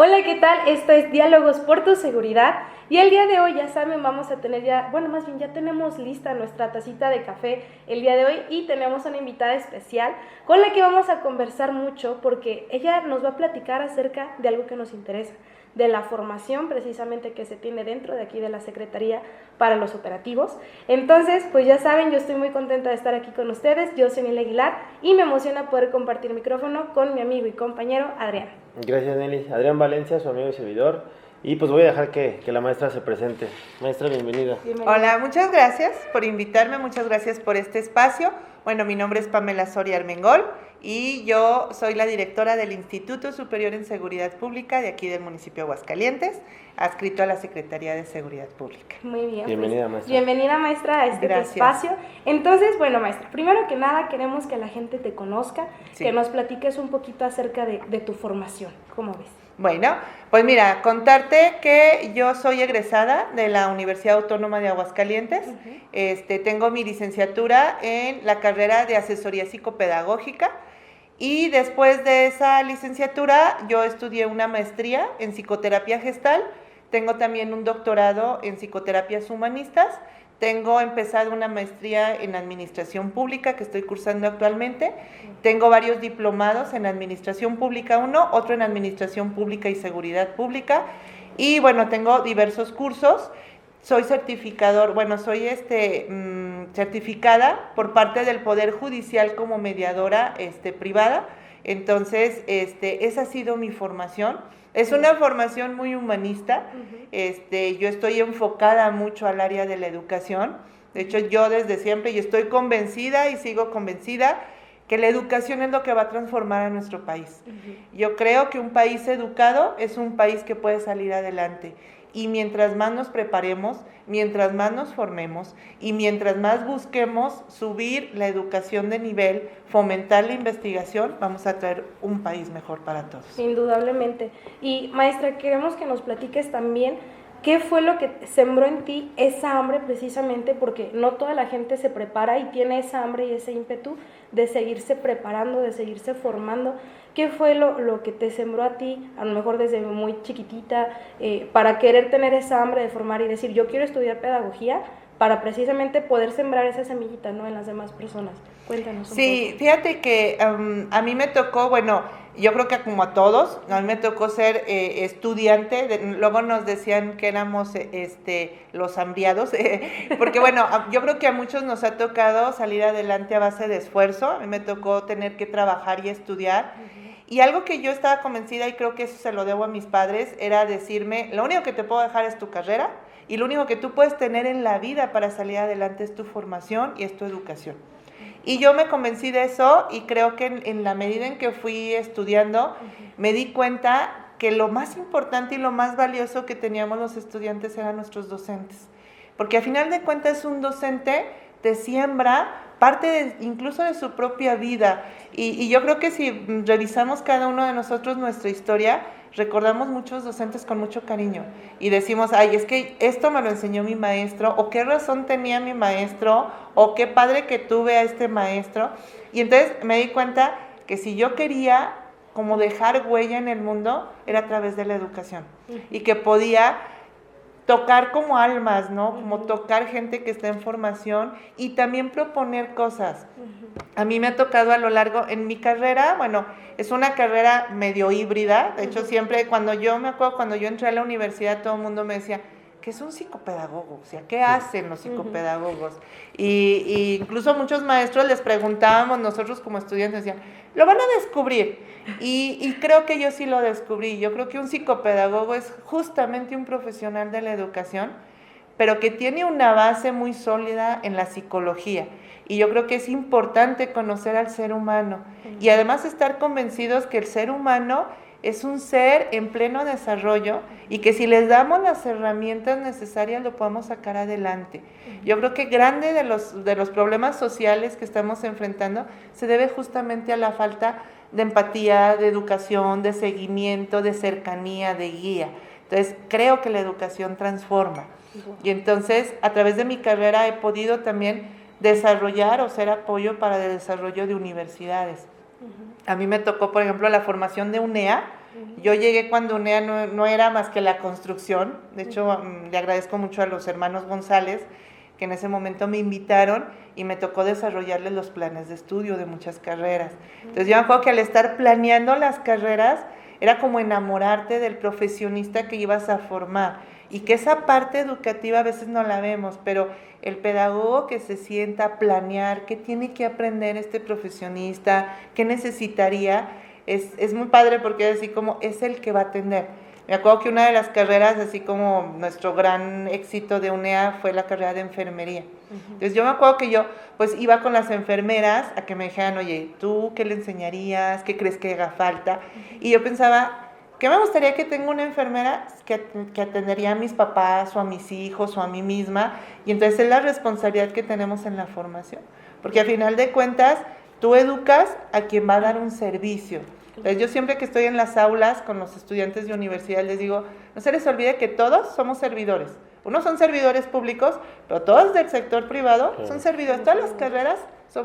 Hola, ¿qué tal? Esto es Diálogos por tu Seguridad y el día de hoy, ya saben, vamos a tener ya tenemos lista nuestra tacita de café el día de hoy y tenemos una invitada especial con la que vamos a conversar mucho porque ella nos va a platicar acerca de algo que nos interesa, de la formación precisamente que se tiene dentro de aquí de la Secretaría para los operativos. Entonces, pues ya saben, yo estoy muy contenta de estar aquí con ustedes, yo soy Nelly Aguilar y me emociona poder compartir micrófono con mi amigo y compañero Adrián. Gracias, Nelly. Adrián Valencia, su amigo y servidor. Y pues voy a dejar que la maestra se presente. Maestra, bienvenida. Hola, muchas gracias por invitarme, muchas gracias por este espacio. Bueno, mi nombre es Pamela Soria Armengol y yo soy la directora del Instituto Superior en Seguridad Pública de aquí del municipio de Aguascalientes, adscrito a la Secretaría de Seguridad Pública. Muy bien. Bienvenida, pues, maestra. Bienvenida, maestra, a este espacio. Entonces, bueno, maestra, primero que nada queremos que la gente te conozca, sí, que nos platiques un poquito acerca de tu formación. ¿Cómo ves? Bueno, pues mira, contarte que yo soy egresada de la Universidad Autónoma de Aguascalientes. Tengo mi licenciatura en la carrera de asesoría psicopedagógica y después de esa licenciatura yo estudié una maestría en psicoterapia gestal. Tengo también un doctorado en psicoterapias humanistas. Tengo empezado una maestría en administración pública que estoy cursando actualmente. Tengo varios diplomados en administración pública 1, otro en administración pública y seguridad pública. Y bueno, tengo diversos cursos. Soy certificador, soy certificada por parte del Poder Judicial como mediadora privada. Entonces, esa ha sido mi formación. Es una formación muy humanista. Yo estoy enfocada mucho al área de la educación. De hecho, yo desde siempre, y estoy convencida y sigo convencida que la educación es lo que va a transformar a nuestro país. Yo creo que un país educado es un país que puede salir adelante. Y mientras más nos preparemos, mientras más nos formemos y mientras más busquemos subir la educación de nivel, fomentar la investigación, vamos a traer un país mejor para todos. Indudablemente. Y maestra, queremos que nos platiques también qué fue lo que sembró en ti esa hambre precisamente, porque no toda la gente se prepara y tiene esa hambre y ese ímpetu de seguirse preparando, de seguirse formando. ¿Qué fue lo que te sembró a ti, a lo mejor desde muy chiquitita, para querer tener esa hambre de formar y decir, yo quiero estudiar pedagogía para precisamente poder sembrar esa semillita, ¿no?, en las demás personas? Cuéntanos un poco. Sí, fíjate que a mí me tocó, yo creo que como a todos, a mí me tocó ser estudiante, luego nos decían que éramos los hambriados, porque yo creo que a muchos nos ha tocado salir adelante a base de esfuerzo. A mí me tocó tener que trabajar y estudiar. Y algo que yo estaba convencida, y creo que eso se lo debo a mis padres, era decirme, lo único que te puedo dejar es tu carrera, y lo único que tú puedes tener en la vida para salir adelante es tu formación y es tu educación. Y yo me convencí de eso, y creo que en la medida en que fui estudiando, me di cuenta que lo más importante y lo más valioso que teníamos los estudiantes eran nuestros docentes. Porque a final de cuentas un docente te siembra parte incluso de su propia vida. Y yo creo que si revisamos cada uno de nosotros nuestra historia, recordamos muchos docentes con mucho cariño y decimos, ay, es que esto me lo enseñó mi maestro, o qué razón tenía mi maestro, o qué padre que tuve a este maestro. Y entonces me di cuenta que si yo quería como dejar huella en el mundo, era a través de la educación, y que podía tocar como almas, ¿no? Como tocar gente que está en formación y también proponer cosas. A mí me ha tocado a lo largo, en mi carrera, es una carrera medio híbrida. De hecho, siempre cuando yo entré a la universidad, todo el mundo me decía, ¿qué es un psicopedagogo? O sea, ¿qué hacen los psicopedagogos? Y incluso muchos maestros les preguntábamos, nosotros como estudiantes decían, lo van a descubrir. Y creo que yo sí lo descubrí. Yo creo que un psicopedagogo es justamente un profesional de la educación, pero que tiene una base muy sólida en la psicología. Y yo creo que es importante conocer al ser humano y además estar convencidos que el ser humano es un ser en pleno desarrollo y que si les damos las herramientas necesarias lo podemos sacar adelante. Yo creo que grande de los problemas sociales que estamos enfrentando se debe justamente a la falta de empatía, de educación, de seguimiento, de cercanía, de guía. Entonces, creo que la educación transforma. Y entonces, a través de mi carrera he podido también desarrollar o ser apoyo para el desarrollo de universidades. A mí me tocó, por ejemplo, la formación de UNEA. Yo llegué cuando UNEA no era más que la construcción. De hecho, le agradezco mucho a los hermanos González, que en ese momento me invitaron y me tocó desarrollarles los planes de estudio de muchas carreras. Entonces yo me acuerdo que al estar planeando las carreras, era como enamorarte del profesionista que ibas a formar. Y que esa parte educativa a veces no la vemos, pero el pedagogo que se sienta a planear qué tiene que aprender este profesionista, qué necesitaría, es muy padre porque así como es el que va a atender. Me acuerdo que una de las carreras, así como nuestro gran éxito de UNEA, fue la carrera de enfermería. Entonces yo me acuerdo que yo pues iba con las enfermeras a que me dijeran, oye, ¿tú qué le enseñarías? ¿Qué crees que haga falta? Y yo pensaba, ¿qué me gustaría que tenga una enfermera que atendería a mis papás o a mis hijos o a mí misma? Y entonces es la responsabilidad que tenemos en la formación. Porque al final de cuentas, tú educas a quien va a dar un servicio. Entonces, yo siempre que estoy en las aulas con los estudiantes de universidad les digo, no se les olvide que todos somos servidores. Unos son servidores públicos, pero todos del sector privado son servidores. Todas las carreras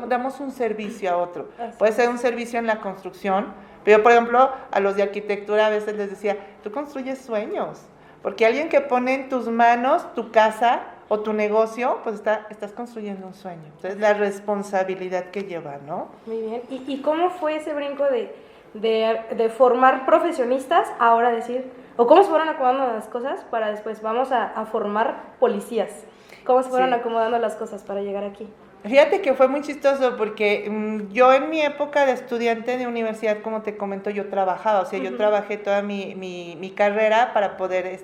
damos un servicio a otro. Puede ser un servicio en la construcción, pero yo, por ejemplo, a los de arquitectura a veces les decía, tú construyes sueños, porque alguien que pone en tus manos tu casa o tu negocio, pues estás construyendo un sueño. Entonces, la responsabilidad que lleva, ¿no? Muy bien. ¿Y cómo fue ese brinco de formar profesionistas, ahora decir, o cómo se fueron acomodando las cosas para después vamos a formar policías? ¿Cómo se fueron acomodando las cosas para llegar aquí? Fíjate que fue muy chistoso porque yo en mi época de estudiante de universidad, como te comento, yo trabajaba, o sea, yo trabajé toda mi carrera para poder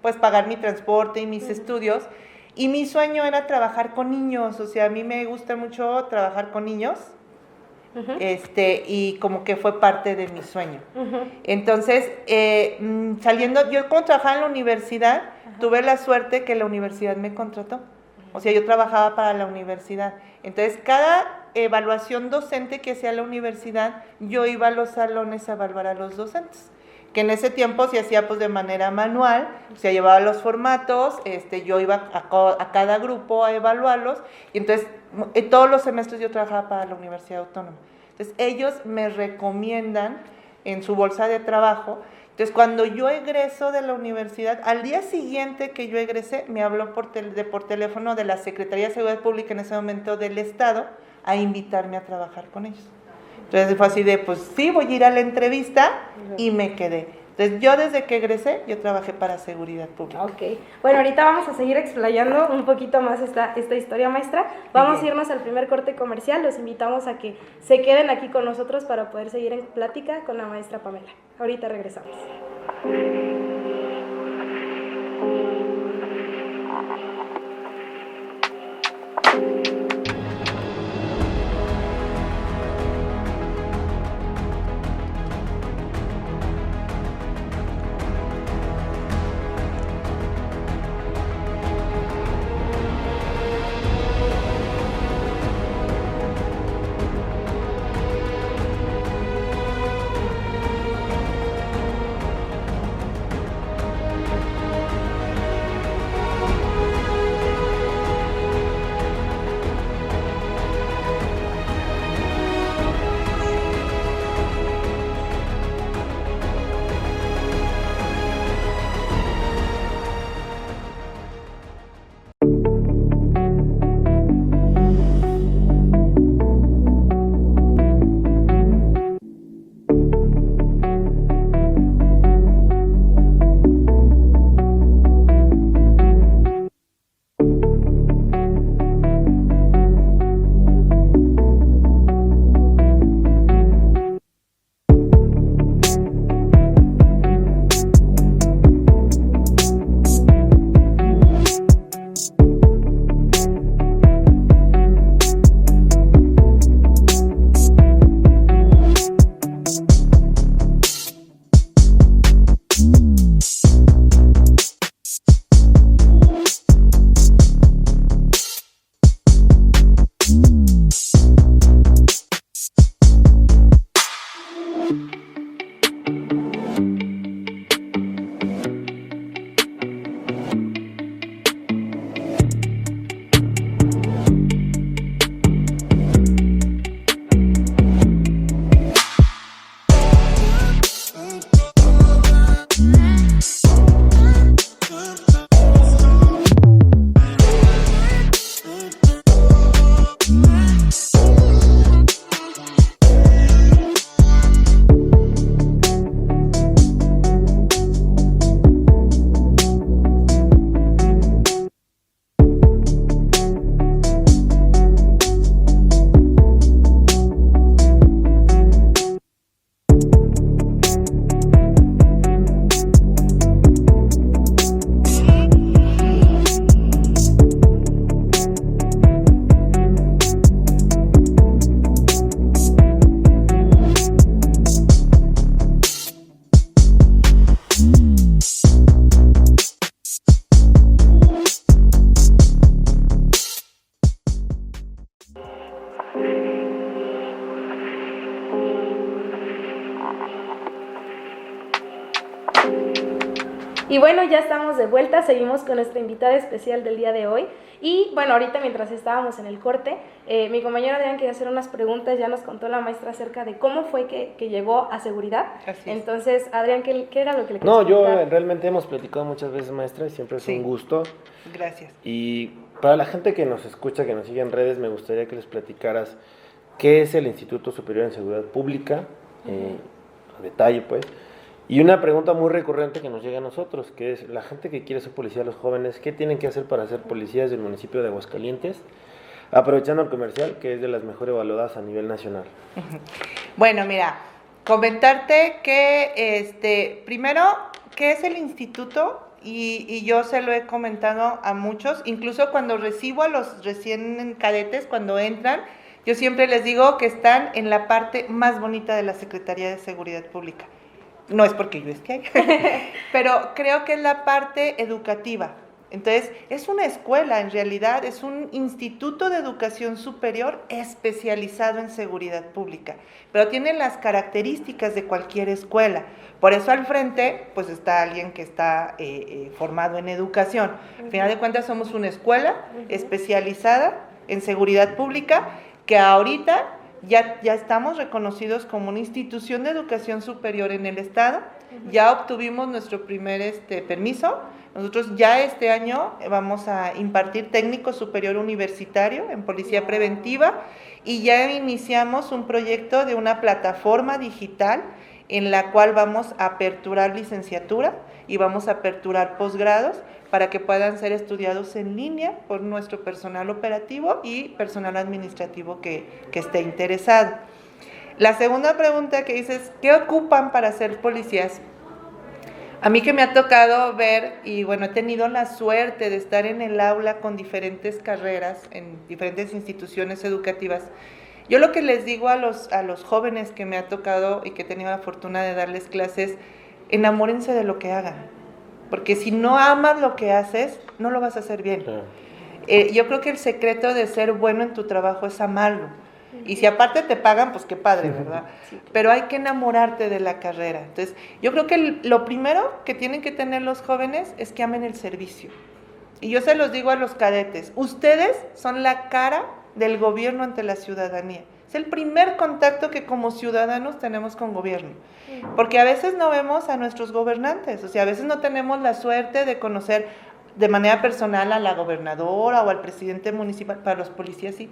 pues pagar mi transporte y mis estudios, y mi sueño era trabajar con niños, o sea, a mí me gusta mucho trabajar con niños. Y como que fue parte de mi sueño. Entonces, saliendo, yo como trabajaba en la universidad, tuve la suerte que la universidad me contrató. O sea, yo trabajaba para la universidad. Entonces, cada evaluación docente que hacía la universidad, yo iba a los salones a evaluar a los docentes. Que en ese tiempo se hacía pues de manera manual, se llevaba los formatos, yo iba a cada grupo a evaluarlos, y entonces todos los semestres yo trabajaba para la Universidad Autónoma. Entonces ellos me recomiendan en su bolsa de trabajo. Entonces cuando yo egreso de la universidad, al día siguiente que yo egresé, me habló por teléfono de la Secretaría de Seguridad Pública en ese momento del Estado a invitarme a trabajar con ellos. Entonces fue así de, pues sí, voy a ir a la entrevista y me quedé. Entonces yo desde que egresé, yo trabajé para Seguridad Pública. Ok, bueno, ahorita vamos a seguir explayando un poquito más esta historia, maestra. Vamos a irnos al primer corte comercial, los invitamos a que se queden aquí con nosotros para poder seguir en plática con la maestra Pamela. Ahorita regresamos. Y bueno, ya estamos de vuelta, seguimos con nuestra invitada especial del día de hoy. Y bueno, ahorita mientras estábamos en el corte, mi compañero Adrián quería hacer unas preguntas, ya nos contó la maestra acerca de cómo fue que llegó a seguridad. Así es. Entonces, Adrián, ¿qué era lo que le querías No, yo preguntar? realmente hemos platicado muchas veces, maestra, y siempre es Sí. un gusto. Gracias. Y para la gente que nos escucha, que nos sigue en redes, me gustaría que les platicaras qué es el Instituto Superior en Seguridad Pública, a detalle pues. Y una pregunta muy recurrente que nos llega a nosotros, que es la gente que quiere ser policía, los jóvenes, ¿qué tienen que hacer para ser policías del municipio de Aguascalientes? Aprovechando el comercial, que es de las mejor evaluadas a nivel nacional. Bueno, mira, comentarte que, primero, ¿qué es el instituto? Y yo se lo he comentado a muchos, incluso cuando recibo a los recién cadetes, cuando entran, yo siempre les digo que están en la parte más bonita de la Secretaría de Seguridad Pública. No es porque yo esté ahí, pero creo que es la parte educativa. Entonces, es una escuela, en realidad, es un instituto de educación superior especializado en seguridad pública, pero tiene las características de cualquier escuela. Por eso al frente, pues está alguien que está formado en educación. Al final de cuentas, somos una escuela especializada en seguridad pública que ahorita ya estamos reconocidos como una institución de educación superior en el estado. Ya obtuvimos nuestro primer permiso. Nosotros ya este año vamos a impartir técnico superior universitario en policía preventiva y ya iniciamos un proyecto de una plataforma digital en la cual vamos a aperturar licenciatura y vamos a aperturar posgrados para que puedan ser estudiados en línea por nuestro personal operativo y personal administrativo que esté interesado. La segunda pregunta que dices, ¿qué ocupan para ser policías? A mí que me ha tocado ver, y bueno, he tenido la suerte de estar en el aula con diferentes carreras, en diferentes instituciones educativas, yo lo que les digo a los jóvenes que me ha tocado y que he tenido la fortuna de darles clases, enamórense de lo que hagan, porque si no amas lo que haces, no lo vas a hacer bien. Yo creo que el secreto de ser bueno en tu trabajo es amarlo. Y si aparte te pagan, pues qué padre, ¿verdad? Sí. Pero hay que enamorarte de la carrera. Entonces, yo creo que lo primero que tienen que tener los jóvenes es que amen el servicio. Y yo se los digo a los cadetes, ustedes son la cara del gobierno ante la ciudadanía. Es el primer contacto que como ciudadanos tenemos con gobierno. Porque a veces no vemos a nuestros gobernantes, o sea, a veces no tenemos la suerte de conocer de manera personal a la gobernadora o al presidente municipal. Para los policías sí.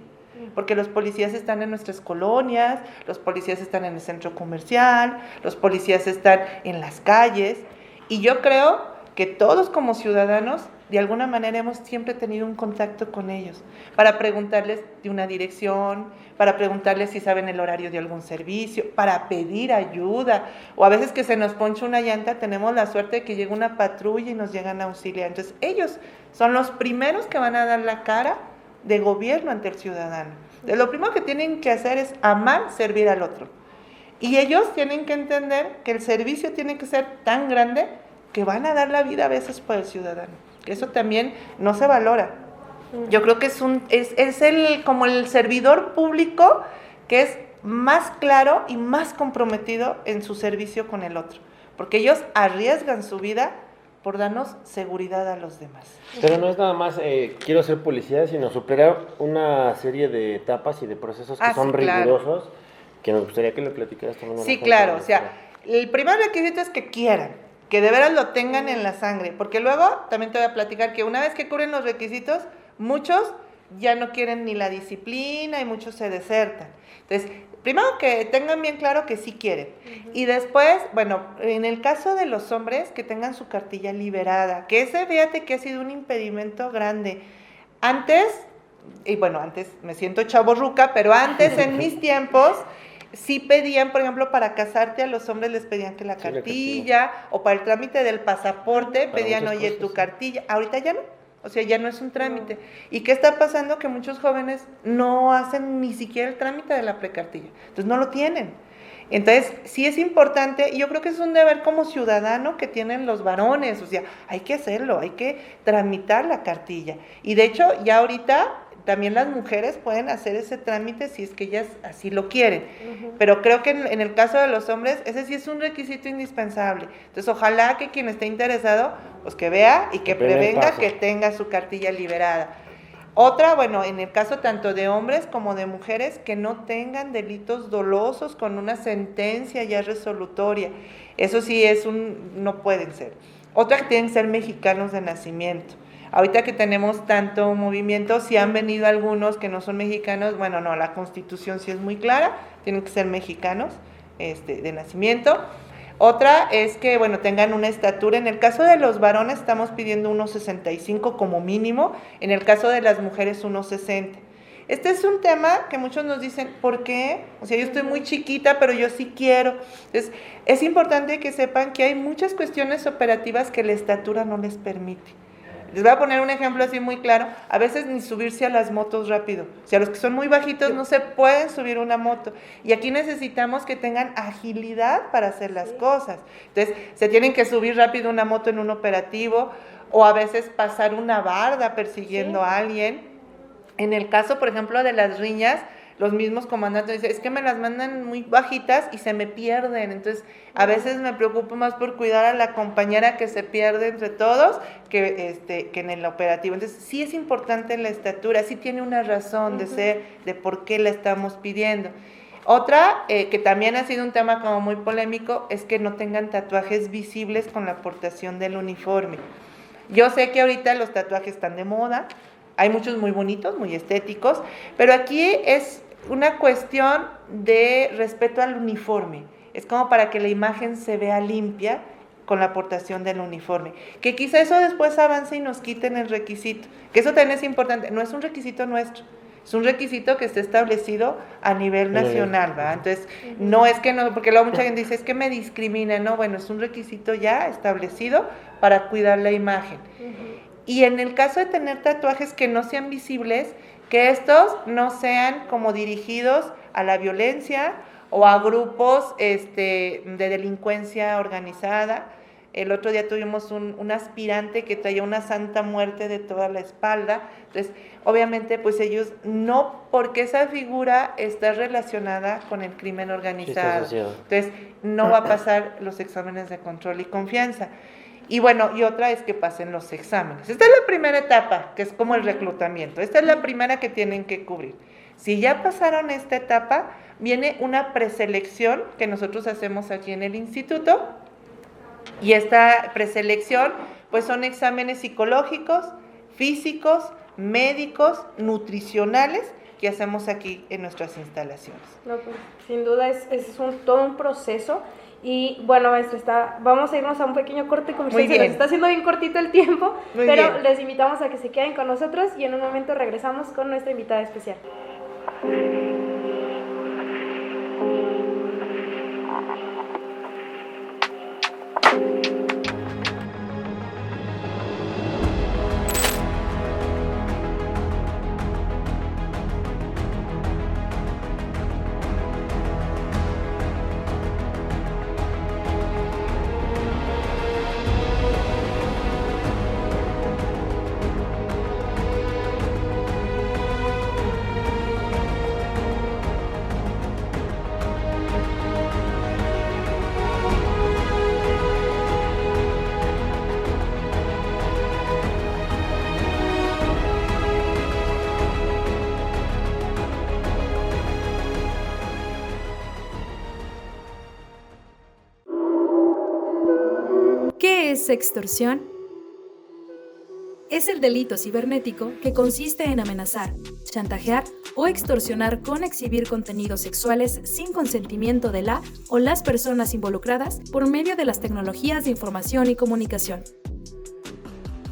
Porque los policías están en nuestras colonias, los policías están en el centro comercial, los policías están en las calles, y yo creo que todos como ciudadanos, de alguna manera hemos siempre tenido un contacto con ellos, para preguntarles de una dirección, para preguntarles si saben el horario de algún servicio, para pedir ayuda, o a veces que se nos poncha una llanta, tenemos la suerte de que llega una patrulla y nos llegan a auxiliar. Entonces ellos son los primeros que van a dar la cara de gobierno ante el ciudadano. Entonces, lo primero que tienen que hacer es amar, servir al otro. Y ellos tienen que entender que el servicio tiene que ser tan grande que van a dar la vida a veces por el ciudadano. Que eso también no se valora. Yo creo que es como el servidor público que es más claro y más comprometido en su servicio con el otro. Porque ellos arriesgan su vida por darnos seguridad a los demás. Pero no es nada más quiero ser policía, sino superar una serie de etapas y de procesos que son rigurosos, que me gustaría que le platicaras también. Sí, claro, o sea, el primer requisito es que quieran, que de veras lo tengan en la sangre, porque luego también te voy a platicar que una vez que cubren los requisitos, muchos ya no quieren ni la disciplina y muchos se desertan. Entonces, primero que tengan bien claro que sí quieren. Y después, bueno, en el caso de los hombres, que tengan su cartilla liberada, que ese, fíjate que ha sido un impedimento grande. Antes, y bueno, antes me siento chavorruca, pero antes en mis tiempos sí pedían, por ejemplo, para casarte a los hombres les pedían que la cartilla, o para el trámite del pasaporte pedían, oye, tu cartilla. Ahorita ya no. O sea, ya no es un trámite. ¿Y qué está pasando? Que muchos jóvenes no hacen ni siquiera el trámite de la precartilla. Entonces no lo tienen. Entonces, sí es importante, y yo creo que es un deber como ciudadano que tienen los varones. O sea, hay que hacerlo, hay que tramitar la cartilla. Y de hecho, ya ahorita también las mujeres pueden hacer ese trámite si es que ellas así lo quieren. Pero creo que en el caso de los hombres, ese sí es un requisito indispensable. Entonces, ojalá que quien esté interesado Pues que vea y que El primer prevenga, paso. que tenga su cartilla liberada. Otra, bueno, en el caso tanto de hombres como de mujeres, que no tengan delitos dolosos con una sentencia ya resolutoria. Eso sí no pueden ser. Otra, que tienen que ser mexicanos de nacimiento. Ahorita que tenemos tanto movimiento, si han venido algunos que no son mexicanos, bueno, no, la Constitución sí es muy clara, tienen que ser mexicanos de nacimiento. Otra es que, bueno, tengan una estatura. En el caso de los varones estamos pidiendo 1,65 como mínimo, en el caso de las mujeres 1,60. Este es un tema que muchos nos dicen, ¿por qué? O sea, yo estoy muy chiquita, pero yo sí quiero. Entonces, es importante que sepan que hay muchas cuestiones operativas que la estatura no les permite. Les voy a poner un ejemplo así muy claro. A veces ni subirse a las motos rápido. O sea, los que son muy bajitos no se pueden subir una moto. Y aquí necesitamos que tengan agilidad para hacer las cosas. Entonces, se tienen que subir rápido una moto en un operativo o a veces pasar una barda persiguiendo a alguien. En el caso, por ejemplo, de las riñas, los mismos comandantes dicen, es que me las mandan muy bajitas y se me pierden. Entonces, a veces me preocupo más por cuidar a la compañera que se pierde entre todos que en el operativo. Entonces, sí es importante la estatura, sí tiene una razón de ser, de por qué la estamos pidiendo. Otra, que también ha sido un tema como muy polémico, es que no tengan tatuajes visibles con la portación del uniforme. Yo sé que ahorita los tatuajes están de moda, hay muchos muy bonitos, muy estéticos, pero aquí es una cuestión de respeto al uniforme. Es como para que la imagen se vea limpia con la aportación del uniforme. Que quizá eso después avance y nos quiten el requisito. Que eso también es importante. No es un requisito nuestro. Es un requisito que está establecido a nivel nacional, ¿verdad? Entonces, no es que no, porque luego mucha gente dice, es que me discrimina. No, bueno, es un requisito ya establecido para cuidar la imagen. Y en el caso de tener tatuajes que no sean visibles, que estos no sean como dirigidos a la violencia o a grupos de delincuencia organizada. El otro día tuvimos un aspirante que traía una santa muerte de toda la espalda. Entonces, obviamente, pues ellos no, porque esa figura está relacionada con el crimen organizado. Sí, entonces, no va a pasar los exámenes de control y confianza. Y bueno, y otra es que pasen los exámenes. Esta es la primera etapa, que es como el reclutamiento. Esta es la primera que tienen que cubrir. Si ya pasaron esta etapa, viene una preselección que nosotros hacemos aquí en el instituto. Y esta preselección, pues son exámenes psicológicos, físicos, médicos, nutricionales, que hacemos aquí en nuestras instalaciones. No, pues, sin duda es todo un proceso. Y bueno, maestra, vamos a irnos a un pequeño corte comercial. Se nos está haciendo bien cortito el tiempo, pero les invitamos a que se queden con nosotros y en un momento regresamos con nuestra invitada especial. ¿Qué es extorsión? Es el delito cibernético que consiste en amenazar, chantajear o extorsionar con exhibir contenidos sexuales sin consentimiento de la o las personas involucradas por medio de las tecnologías de información y comunicación.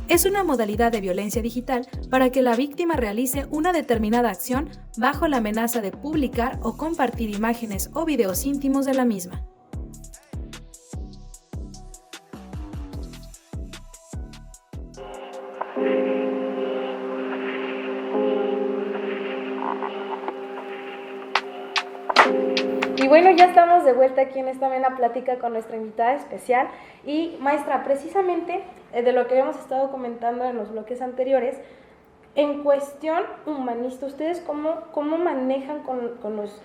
Es una modalidad de violencia digital para que la víctima realice una determinada acción bajo la amenaza de publicar o compartir imágenes o videos íntimos de la misma. Y bueno, ya estamos de vuelta aquí en esta amena plática con nuestra invitada especial. Y maestra, precisamente de lo que hemos estado comentando en los bloques anteriores, en cuestión humanista, ¿ustedes cómo manejan con los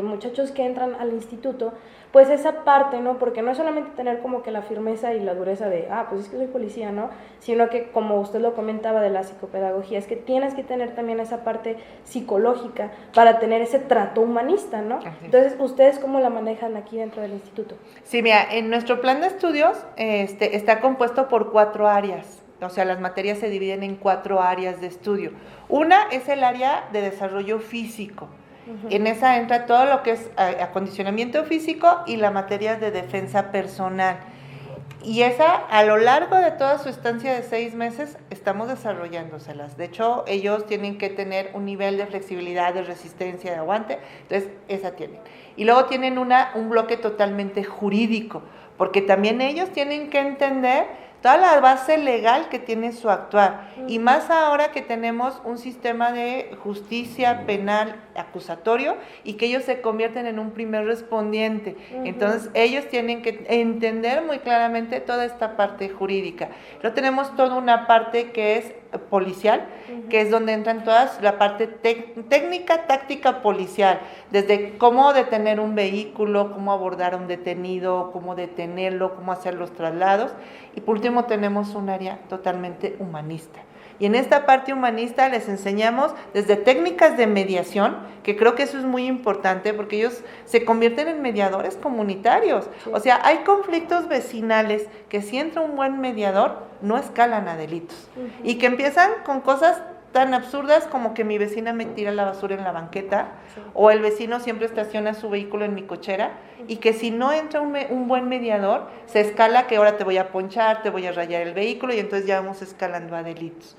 muchachos que entran al instituto, pues esa parte, ¿no? Porque no es solamente tener como que la firmeza y la dureza de, pues es que soy policía, ¿no? Sino que, como usted lo comentaba de la psicopedagogía, es que tienes que tener también esa parte psicológica para tener ese trato humanista, ¿no? Entonces, ¿ustedes cómo la manejan aquí dentro del instituto? Sí, mira, en nuestro plan de estudios está compuesto por 4 áreas. O sea, las materias se dividen en 4 áreas de estudio. Una es el área de desarrollo físico. En esa entra todo lo que es acondicionamiento físico y la materia de defensa personal. Y esa, a lo largo de toda su estancia de 6 meses, estamos desarrollándoselas. De hecho, ellos tienen que tener un nivel de flexibilidad, de resistencia, de aguante. Entonces, esa tienen. Y luego tienen un bloque totalmente jurídico, porque también ellos tienen que entender toda la base legal que tiene su actuar, y más ahora que tenemos un sistema de justicia penal acusatorio y que ellos se convierten en un primer respondiente. Entonces ellos tienen que entender muy claramente toda esta parte jurídica. Luego tenemos toda una parte que es policial, que es donde entran todas la parte técnica, táctica policial, desde cómo detener un vehículo, cómo abordar a un detenido, cómo detenerlo, cómo hacer los traslados, y por último tenemos un área totalmente humanista. Y en esta parte humanista les enseñamos desde técnicas de mediación, que creo que eso es muy importante porque ellos se convierten en mediadores comunitarios. Sí. O sea, hay conflictos vecinales que si entra un buen mediador no escalan a delitos. Y que empiezan con cosas tan absurdas como que mi vecina me tira la basura en la banqueta, o el vecino siempre estaciona su vehículo en mi cochera, y que si no entra un buen mediador, se escala que ahora te voy a ponchar, te voy a rayar el vehículo, y entonces ya vamos escalando a delitos.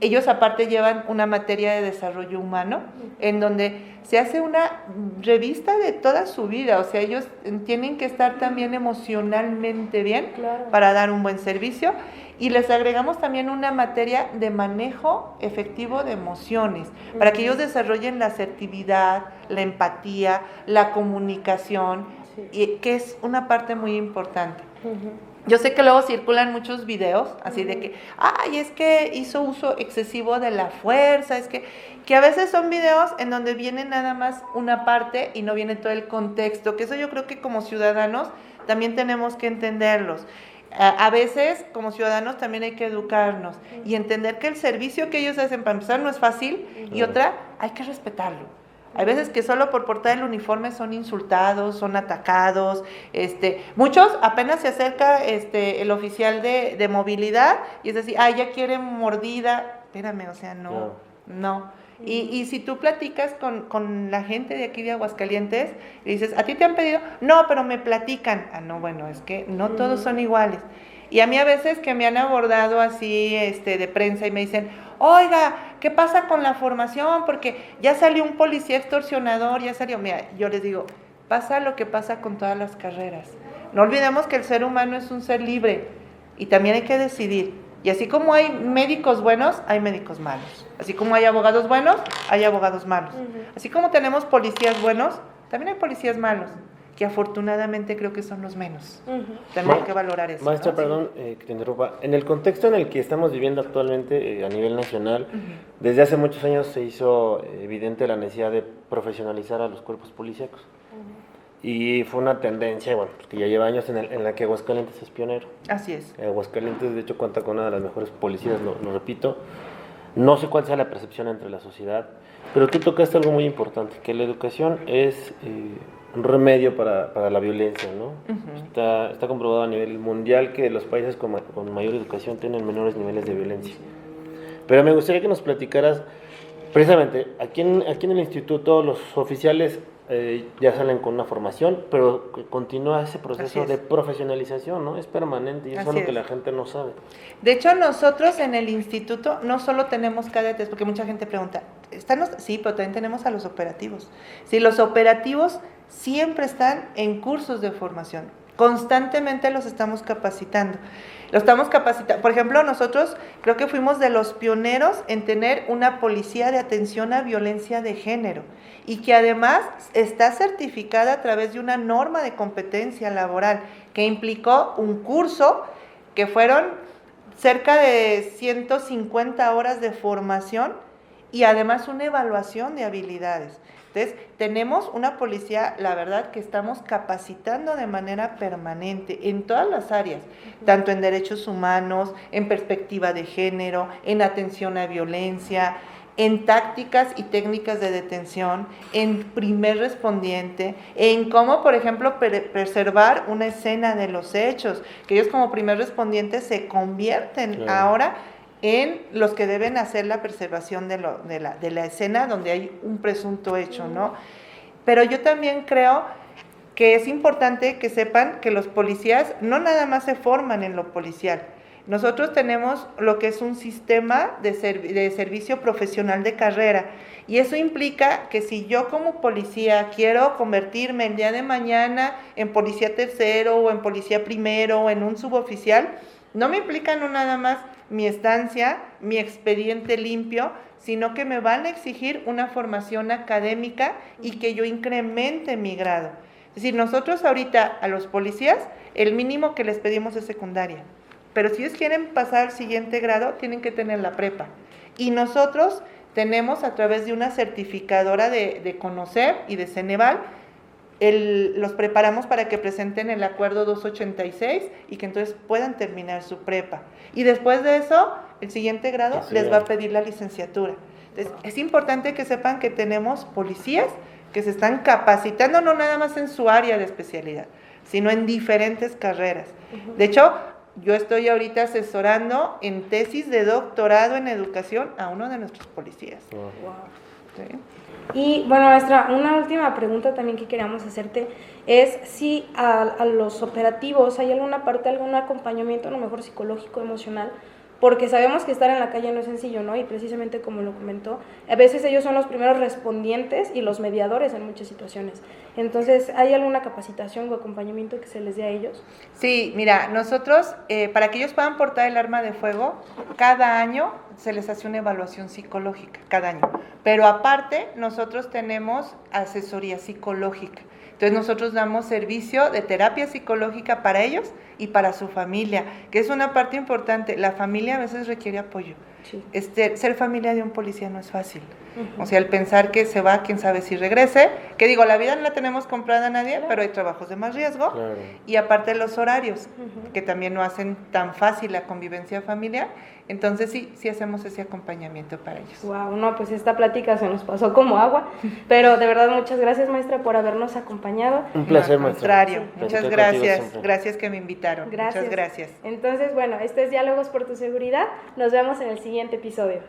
Ellos aparte llevan una materia de desarrollo humano, en donde se hace una revista de toda su vida. O sea, ellos tienen que estar también emocionalmente bien para dar un buen servicio. Y les agregamos también una materia de manejo efectivo de emociones, para que ellos desarrollen la asertividad, la empatía, la comunicación, y que es una parte muy importante. Yo sé que luego circulan muchos videos, así de que, es que hizo uso excesivo de la fuerza, es que a veces son videos en donde viene nada más una parte y no viene todo el contexto, que eso yo creo que como ciudadanos también tenemos que entenderlos. A veces, como ciudadanos, también hay que educarnos y entender que el servicio que ellos hacen, para empezar, no es fácil, y otra, hay que respetarlo. Hay veces que solo por portar el uniforme son insultados, son atacados. Muchos apenas se acerca el oficial de movilidad y es decir, ya quiere mordida. Espérame, o sea, no. Y si tú platicas con la gente de aquí de Aguascalientes y dices, ¿a ti te han pedido? No, pero me platican. No, bueno, es que no todos son iguales. Y a mí a veces que me han abordado así de prensa y me dicen, oiga, ¿qué pasa con la formación? Porque ya salió un policía extorsionador, Mira, yo les digo, pasa lo que pasa con todas las carreras. No olvidemos que el ser humano es un ser libre y también hay que decidir. Y así como hay médicos buenos, hay médicos malos. Así como hay abogados buenos, hay abogados malos. Así como tenemos policías buenos, también hay policías malos, que afortunadamente creo que son los menos. También hay que valorar eso. Maestra, ¿no? perdón que te interrumpa. En el contexto en el que estamos viviendo actualmente a nivel nacional, desde hace muchos años se hizo evidente la necesidad de profesionalizar a los cuerpos policíacos. Y fue una tendencia, pues que ya lleva años en la que Aguascalientes es pionero. Así es. Aguascalientes, de hecho, cuenta con una de las mejores policías, lo repito. No sé cuál sea la percepción entre la sociedad, pero tú tocaste algo muy importante, que la educación es un remedio para la violencia, ¿no? Está comprobado a nivel mundial que los países con mayor educación tienen menores niveles de violencia. Pero me gustaría que nos platicaras, precisamente, aquí en el instituto los oficiales ya salen con una formación, pero continúa ese proceso de profesionalización, ¿no? Es permanente y eso es lo que la gente no sabe. De hecho, nosotros en el instituto no solo tenemos cadetes, porque mucha gente pregunta, sí, pero también tenemos a los operativos. Sí, los operativos siempre están en cursos de formación. Constantemente los estamos capacitando. Por ejemplo, nosotros creo que fuimos de los pioneros en tener una policía de atención a violencia de género y que además está certificada a través de una norma de competencia laboral que implicó un curso que fueron cerca de 150 horas de formación y además una evaluación de habilidades. Entonces, tenemos una policía, la verdad, que estamos capacitando de manera permanente en todas las áreas, tanto en derechos humanos, en perspectiva de género, en atención a violencia, en tácticas y técnicas de detención, en primer respondiente, en cómo, por ejemplo, preservar una escena de los hechos, que ellos como primer respondiente se convierten ahora en los que deben hacer la preservación de la escena donde hay un presunto hecho, ¿no? Pero yo también creo que es importante que sepan que los policías no nada más se forman en lo policial. Nosotros tenemos lo que es un sistema de servicio profesional de carrera, y eso implica que si yo como policía quiero convertirme el día de mañana en policía tercero o en policía primero o en un suboficial, no me implica no nada más mi estancia, mi expediente limpio, sino que me van a exigir una formación académica y que yo incremente mi grado. Es decir, nosotros ahorita a los policías el mínimo que les pedimos es secundaria, pero si ellos quieren pasar al siguiente grado tienen que tener la prepa, y nosotros tenemos a través de una certificadora de Conocer y de Ceneval, los preparamos para que presenten el acuerdo 286 y que entonces puedan terminar su prepa. Y después de eso, el siguiente grado les va a pedir la licenciatura. Entonces, es importante que sepan que tenemos policías que se están capacitando no nada más en su área de especialidad, sino en diferentes carreras. De hecho, yo estoy ahorita asesorando en tesis de doctorado en educación a uno de nuestros policías. ¿Sí? Y bueno, maestra, una última pregunta también que queríamos hacerte es si a los operativos hay alguna parte, algún acompañamiento, a lo mejor psicológico, emocional, porque sabemos que estar en la calle no es sencillo, ¿no? Y precisamente como lo comentó, a veces ellos son los primeros respondientes y los mediadores en muchas situaciones. Entonces, ¿hay alguna capacitación o acompañamiento que se les dé a ellos? Sí, mira, nosotros, para que ellos puedan portar el arma de fuego, cada año se les hace una evaluación psicológica, cada año. Pero aparte, nosotros tenemos asesoría psicológica. Entonces nosotros damos servicio de terapia psicológica para ellos y para su familia, que es una parte importante. La familia a veces requiere apoyo. Sí. Ser familia de un policía no es fácil. O sea, el pensar que se va, quién sabe si regrese, que digo, la vida no la tenemos comprada a nadie, pero hay trabajos de más riesgo, y aparte los horarios, que también no hacen tan fácil la convivencia familiar. Entonces sí hacemos ese acompañamiento para ellos. Wow, no, pues esta plática se nos pasó como agua, pero de verdad muchas gracias, maestra, por habernos acompañado. Un placer, maestra. Al contrario, muchas gracias, gracias que me invitaron. Gracias. Muchas gracias. Entonces, bueno, este es Diálogos por tu Seguridad, nos vemos en el siguiente episodio.